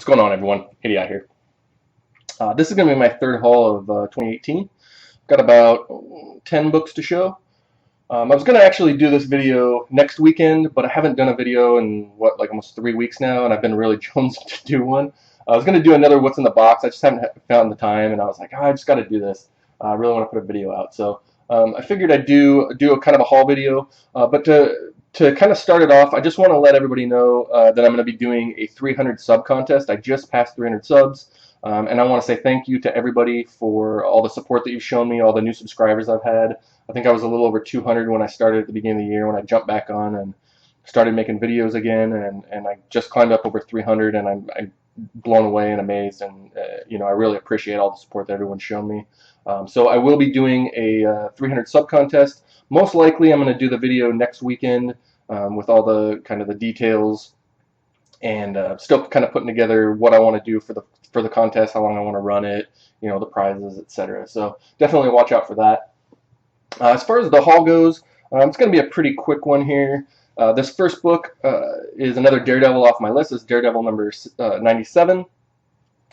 going on, everyone? Idiot here. This is going to be my third haul of 2018. Got about 10 books to show. I was going to actually do this video next weekend, but I haven't done a video in, like almost 3 weeks now, and I've been really jonesing to do one. I was going to do another What's in the Box. I just haven't found the time, and I was like, I just got to do this. I really want to put a video out. So I figured I'd do a kind of a haul video, but to kind of start it off, I just want to let everybody know that I'm going to be doing a 300 sub contest. I just passed 300 subs, and I want to say thank you to everybody for all the support that you've shown me, all the new subscribers I've had. I think I was a little over 200 when I started at the beginning of the year, when I jumped back on and started making videos again, and I just climbed up over 300, and I'm blown away and amazed, and I really appreciate all the support that everyone's shown me. So I will be doing a 300 sub contest. Most likely I'm going to do the video next weekend with all the kind of the details, and still kind of putting together what I want to do for the contest, how long I want to run it, the prizes, etc. So definitely watch out for that. As far as the haul goes, it's going to be a pretty quick one here. This first book is another Daredevil off my list. It's Daredevil number 97.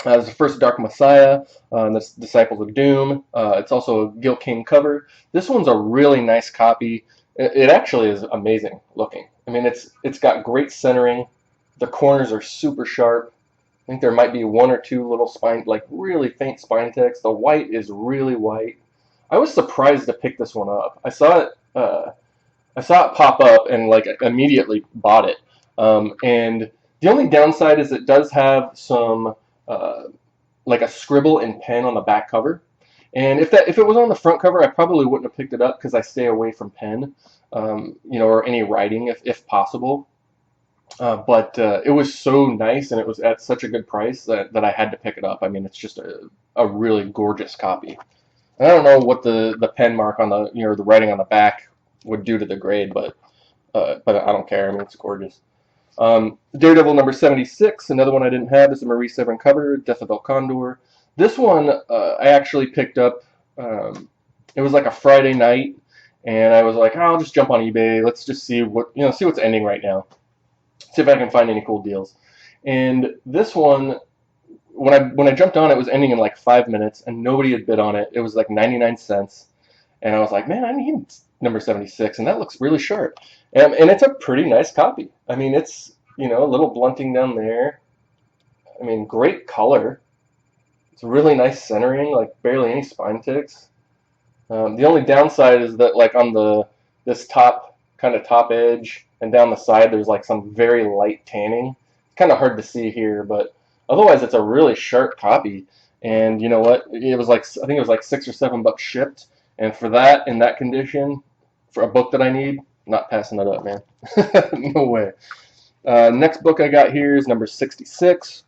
It's the first Dark Messiah, the Disciples of Doom. It's also a Gil Kane cover. This one's a really nice copy. It actually is amazing looking. I mean, it's got great centering. The corners are super sharp. I think there might be one or two little spine, like really faint spine text. The white is really white. I was surprised to pick this one up. I saw it pop up and like immediately bought it. And the only downside is it does have some like a scribble in pen on the back cover. And if it was on the front cover, I probably wouldn't have picked it up because I stay away from pen, or any writing if possible. But it was so nice, and it was at such a good price that I had to pick it up. I mean, it's just a really gorgeous copy. I don't know what the pen mark on the the writing on the back would do to the grade, but I don't care. I mean, it's gorgeous. Daredevil number 76, another one I didn't have, is a Maurice Severin cover, Death of El Condor. This one I actually picked up. It was like a Friday night, and I was like, oh, I'll just jump on eBay. Let's just see see what's ending right now. See if I can find any cool deals. And this one, when I jumped on, it was ending in like 5 minutes, and nobody had bid on it. It was like 99 cents, and I was like, man, I need number 76, and that looks really sharp. And it's a pretty nice copy. I mean, it's a little blunting down there. I mean, great color. It's really nice centering, like barely any spine ticks. The only downside is that like on this top edge and down the side, there's like some very light tanning. It's kind of hard to see here, but otherwise it's a really sharp copy. And you know what? It was like, I think it was like $6 or $7 shipped, and for that in that condition, for a book that I need, not passing it up, man. No way. Next book I got here is number 66.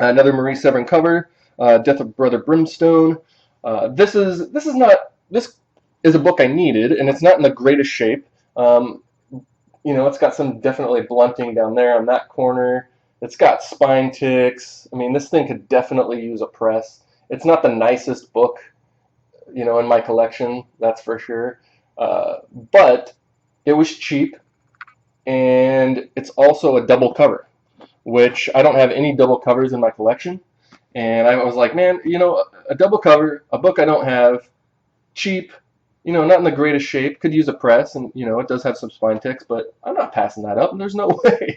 Another Maurice Severin cover, Death of Brother Brimstone. This is a book I needed, and it's not in the greatest shape. It's got some definitely blunting down there on that corner. It's got spine ticks. I mean, this thing could definitely use a press. It's not the nicest book, in my collection, that's for sure. But it was cheap, and it's also a double cover, which I don't have any double covers in my collection. And I was like, man, a double cover, a book I don't have, cheap, not in the greatest shape, could use a press, and it does have some spine ticks, but I'm not passing that up, and there's no way.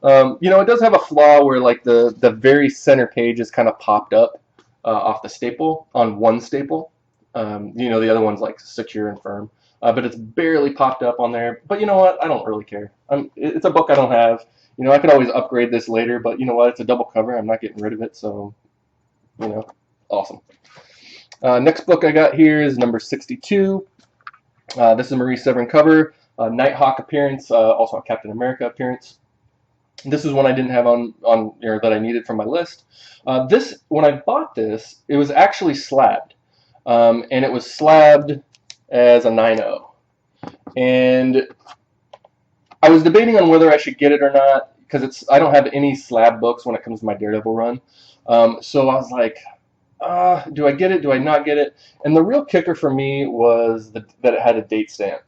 It does have a flaw where like the very center page is kind of popped up off the staple on one staple. The other one's like secure and firm, but it's barely popped up on there. But you know what? I don't really care. It's a book I don't have. I could always upgrade this later, but you know what? It's a double cover. I'm not getting rid of it, so awesome. Next book I got here is number 62. This is a Maurice Severin cover, Nighthawk appearance, also a Captain America appearance. This is one I didn't have on that I needed from my list. When I bought this, it was actually slabbed, and it was slabbed as a 9.0. And I was debating on whether I should get it or not, because I don't have any slab books when it comes to my Daredevil run. So I was like, do I get it? Do I not get it? And the real kicker for me was that it had a date stamp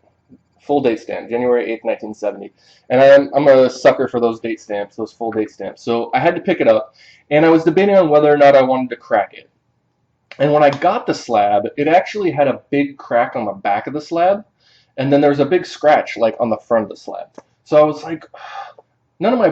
full date stamp, January 8th, 1970. And I'm a sucker for those date stamps, those full date stamps. So I had to pick it up, and I was debating on whether or not I wanted to crack it. And when I got the slab, it actually had a big crack on the back of the slab, and then there was a big scratch like on the front of the slab. So I was like, none of my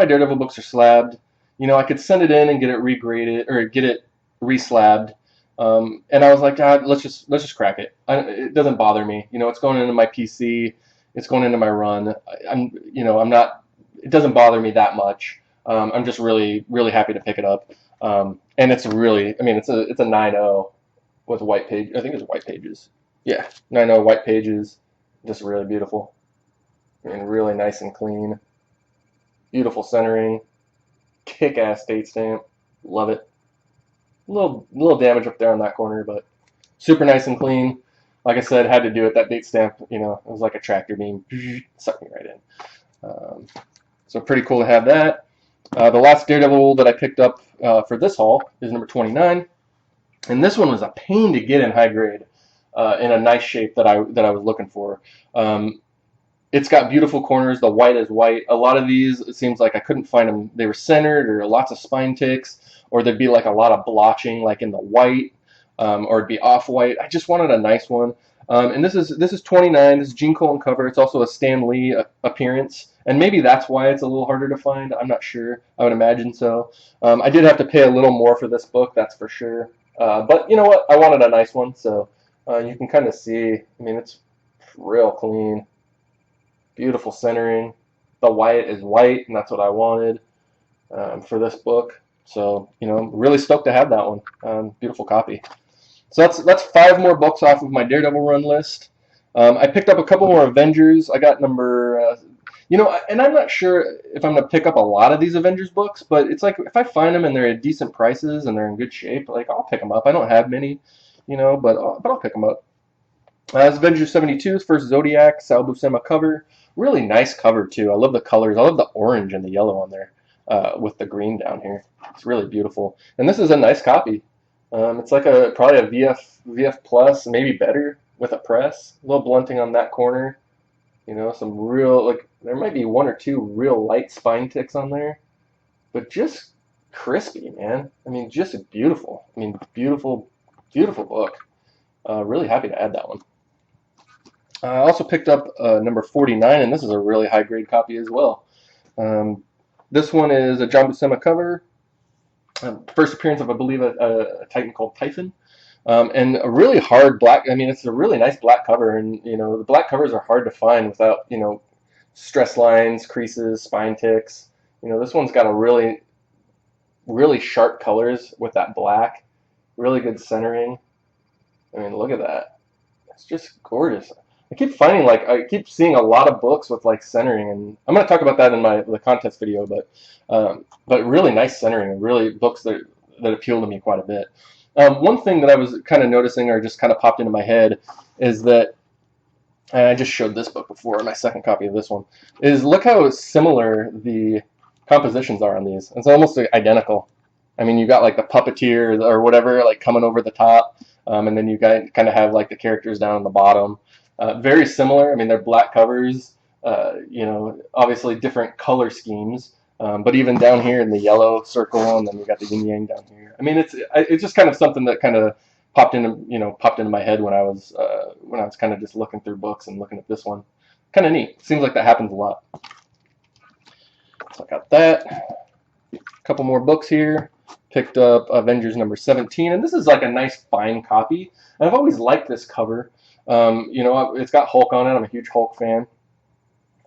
Daredevil books are slabbed. You know, I could send it in and get it regraded or get it reslabbed. And I was like, let's just crack it. It doesn't bother me. You know, it's going into my PC. It's going into my run. I'm not. It doesn't bother me that much. I'm just really happy to pick it up. And it's really, I mean, it's a 9.0 with white page. I think it's white pages. Yeah, 9.0 white pages. Just really beautiful. I mean, really nice and clean. Beautiful centering. Kick-ass date stamp. Love it. Little damage up there on that corner, but super nice and clean. Like I said, had to do it. That date stamp, you know, it was like a tractor beam. Sucked me right in. So pretty cool to have that. The last Daredevil that I picked up for this haul is number 29, and this one was a pain to get in high grade, in a nice shape that I was looking for. It's got beautiful corners. The white is white. A lot of these, it seems like I couldn't find them. They were centered, or lots of spine ticks, or there'd be like a lot of blotching, like in the white, or it'd be off white. I just wanted a nice one. And this is 29. This is Gene Colan cover. It's also a Stan Lee appearance, and maybe that's why it's a little harder to find. I'm not sure. I would imagine so. I did have to pay a little more for this book, that's for sure. But you know what? I wanted a nice one, so you can kind of see. I mean, it's real clean. Beautiful centering. The white is white, and that's what I wanted for this book. So, you know, really stoked to have that one. Beautiful copy. So that's 5 more books off of my Daredevil run list. I picked up a couple more Avengers. I got number, and I'm not sure if I'm going to pick up a lot of these Avengers books, but it's like if I find them and they're at decent prices and they're in good shape, like I'll pick them up. I don't have many, but I'll pick them up. It's Avengers 72's first Zodiac, Sal Buscema cover. Really nice cover, too. I love the colors. I love the orange and the yellow on there with the green down here. It's really beautiful. And this is a nice copy. It's like probably a VF Plus, maybe better with a press. A little blunting on that corner. You know, some real, like, there might be 1 or 2 real light spine ticks on there. But just crispy, man. I mean, just beautiful. I mean, beautiful, beautiful book. Really happy to add that one. I also picked up number 49, and this is a really high-grade copy as well. This one is a John Buscema cover. First appearance of, I believe, a Titan called Typhon. And a really hard black, I mean, it's a really nice black cover, and, the black covers are hard to find without, stress lines, creases, spine ticks. This one's got a really, really sharp colors with that black. Really good centering. I mean, look at that. It's just gorgeous. I keep seeing a lot of books with like centering, and I'm going to talk about that in the contest video. But really nice centering, and really books that appeal to me quite a bit. One thing that I was kind of noticing, or just kind of popped into my head, is that, and I just showed this book before, my second copy of this one, is look how similar the compositions are on these. It's almost identical. I mean, you got like the puppeteer or whatever like coming over the top, and then you kind of have like the characters down on the bottom. Very similar. I mean, they're black covers, obviously different color schemes, but even down here in the yellow circle, and then you got the yin yang down here. I mean, it's just kind of something that kind of popped into my head when I was kind of just looking through books and looking at this one. Kind of neat. Seems like that happens a lot. So I got that. A couple more books here. Picked up Avengers number 17, and this is like a nice fine copy. And I've always liked this cover. It's got Hulk on it. I'm a huge Hulk fan.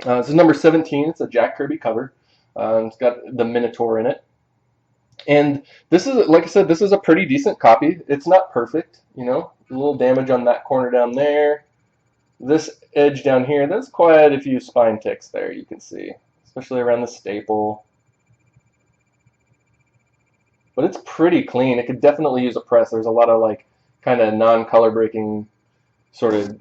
This is number 17. It's a Jack Kirby cover. It's got the Minotaur in it. And this is, like I said, this is a pretty decent copy. It's not perfect, a little damage on that corner down there. This edge down here, there's quite a few spine ticks there, you can see, especially around the staple. But it's pretty clean. It could definitely use a press. There's a lot of like kind of non-color breaking sort of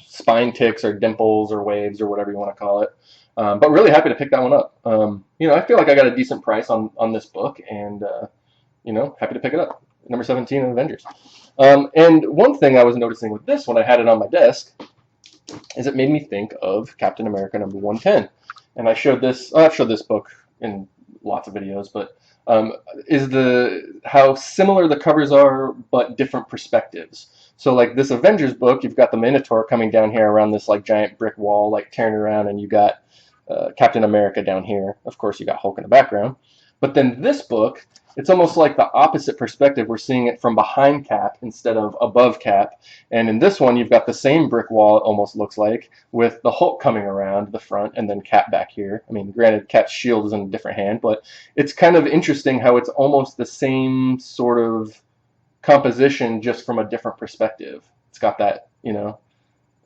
spine ticks or dimples or waves or whatever you want to call it. But really happy to pick that one up. I feel like I got a decent price on this book, and happy to pick it up. Number 17 in Avengers. And one thing I was noticing with this when I had it on my desk is it made me think of Captain America number 110. And I showed this, I've showed this book in lots of videos, but is how similar the covers are, but different perspectives. So like this Avengers book, you've got the Minotaur coming down here around this like giant brick wall, like tearing around, and you got Captain America down here. Of course, you got Hulk in the background. But then this book, it's almost like the opposite perspective. We're seeing it from behind Cap instead of above Cap. And in this one, you've got the same brick wall, it almost looks like, with the Hulk coming around the front and then Cap back here. I mean, granted, Cap's shield is in a different hand, but it's kind of interesting how it's almost the same sort of composition, just from a different perspective. It's got that, you know,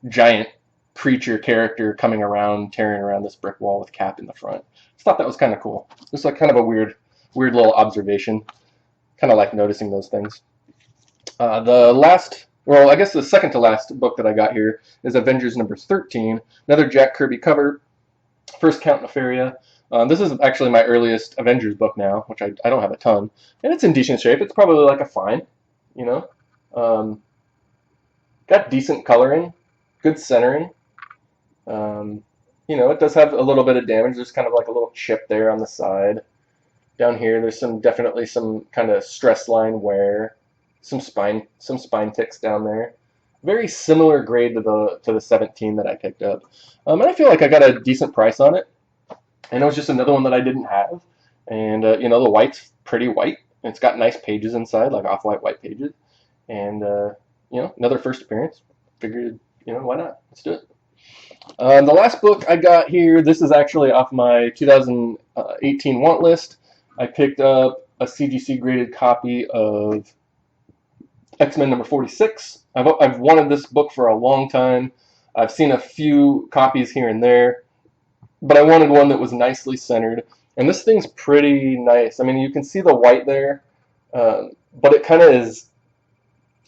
giant preacher character coming around, tearing around this brick wall with Cap in the front. I thought that was kind of cool. Just like kind of a weird little observation. Kind of like noticing those things. The last, well, I guess the second to last book that I got here is Avengers number 13. Another Jack Kirby cover. First Count Nefaria. This is actually my earliest Avengers book now, which I don't have a ton. And it's in decent shape. It's probably like a fine, you know. Got decent coloring, good centering. You know, it does have a little bit of damage. There's kind of like a little chip there on the side. Down here, there's definitely some kind of stress line wear, some spine ticks down there. Very similar grade to the 17 that I picked up, and I feel like I got a decent price on it. And it was just another one that I didn't have. And you know, the white's pretty white. It's got nice pages inside, like off-white white pages. And you know, another first appearance. Figured, you know, why not? Let's do it. The last book I got here, this is actually off my 2018 want list. I picked up a CGC graded copy of X-Men number 46. I've wanted this book for a long time. I've seen a few copies here and there, but I wanted one that was nicely centered. And this thing's pretty nice. I mean, you can see the white there, but it kind of is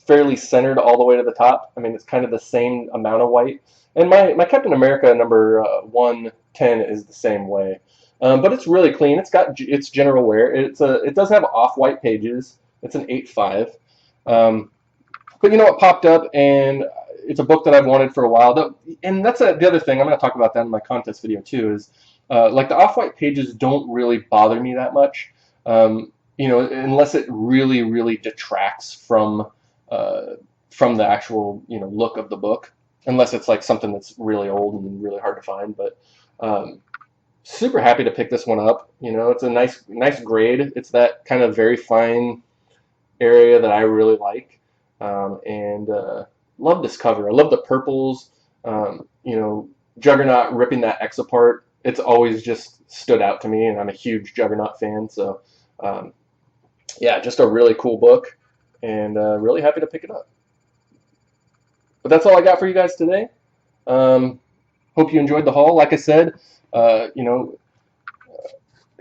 fairly centered all the way to the top. I mean, it's kind of the same amount of white. And my Captain America number 110 is the same way. But it's really clean. It's got its general wear. It does have off-white pages. It's an 8.5. But you know, it popped up, and it's a book that I've wanted for a while. And that's the other thing. I'm going to talk about that in my contest video too. Is like the off-white pages don't really bother me that much. You know, unless it really detracts from the actual, you know, look of the book. Unless it's like something that's really old and really hard to find. But super happy to pick this one up. You know, it's a nice grade. It's that kind of very fine area that I really like, and love this cover. I love the purples. You know, Juggernaut ripping that X apart. It's always just stood out to me, and I'm a huge Juggernaut fan. So, yeah, just a really cool book, and really happy to pick it up. But that's all I got for you guys today. Hope you enjoyed the haul. Like I said, you know,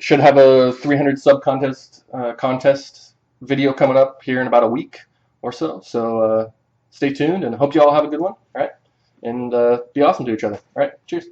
should have a 300 sub contest video coming up here in about a week or so. So stay tuned, and hope you all have a good one. All right, and be awesome to each other. All right, cheers.